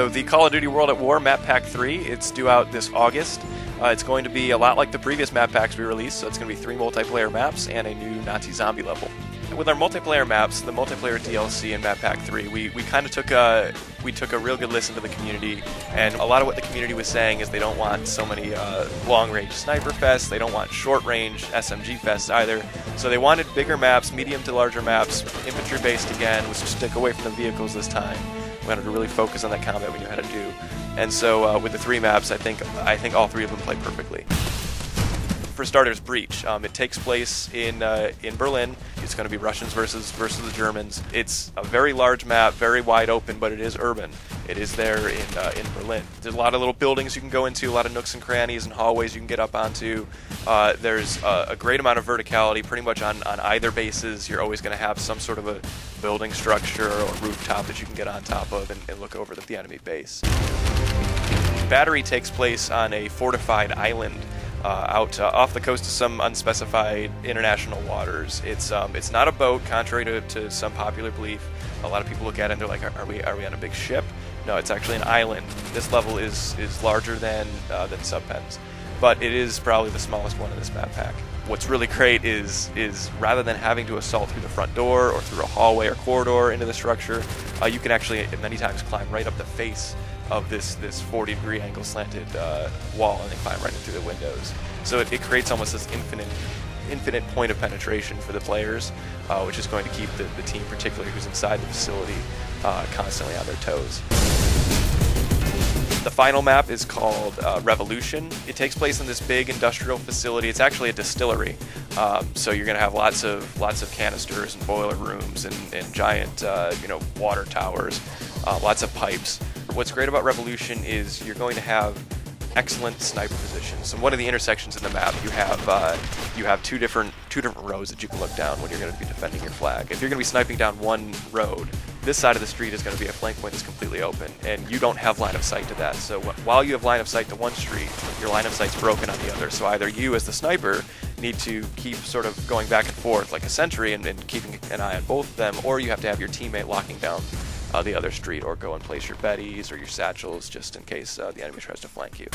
So the Call of Duty World at War Map Pack 3, it's due out this August. It's going to be a lot like the previous map packs we released, so it's going to be 3 multiplayer maps and a new Nazi zombie level. With our multiplayer maps, the multiplayer DLC in Map Pack 3, we kind of took a real good listen to the community, and a lot of what the community was saying is they don't want so many long-range sniper fests, they don't want short-range SMG fests either, so they wanted bigger maps, medium to larger maps, infantry-based again, let's just stick away from the vehicles this time. We wanted to really focus on that combat we knew how to do. And so with the 3 maps, I think all 3 of them play perfectly. For starters, Breach. It takes place in Berlin. It's going to be Russians versus the Germans. It's a very large map, very wide open, but it is urban. It is there in Berlin. There's a lot of little buildings you can go into, a lot of nooks and crannies and hallways you can get up onto. There's a great amount of verticality. Pretty much on either bases, you're always going to have some sort of a building structure or rooftop that you can get on top of and look over the enemy base. Battery takes place on a fortified island out off the coast of some unspecified international waters. It's not a boat, contrary to some popular belief. A lot of people look at it and they're like, are we on a big ship? No, it's actually an island. This level is larger than Subpens, but it is probably the smallest one in this map pack. What's really great is rather than having to assault through the front door or through a hallway or corridor into the structure, you can actually many times climb right up the face of this 40-degree angle slanted wall and then climb right in through the windows. So it creates almost this infinite point of penetration for the players, which is going to keep the team, particularly who's inside the facility, constantly on their toes. The final map is called Revolution. It takes place in this big industrial facility. It's actually a distillery, so you're going to have lots of canisters and boiler rooms and giant water towers, lots of pipes. What's great about Revolution is you're going to have excellent sniper positions. So one of the intersections in the map, you have two different roads that you can look down when you're going to be defending your flag. If you're going to be sniping down one road, this side of the street is going to be a flank point that's completely open, and you don't have line of sight to that. So while you have line of sight to one street, your line of sight's broken on the other. So either you, as the sniper, need to keep sort of going back and forth like a sentry and keeping an eye on both of them, or you have to have your teammate locking down the other street, or go and place your Bettys or your satchels just in case the enemy tries to flank you.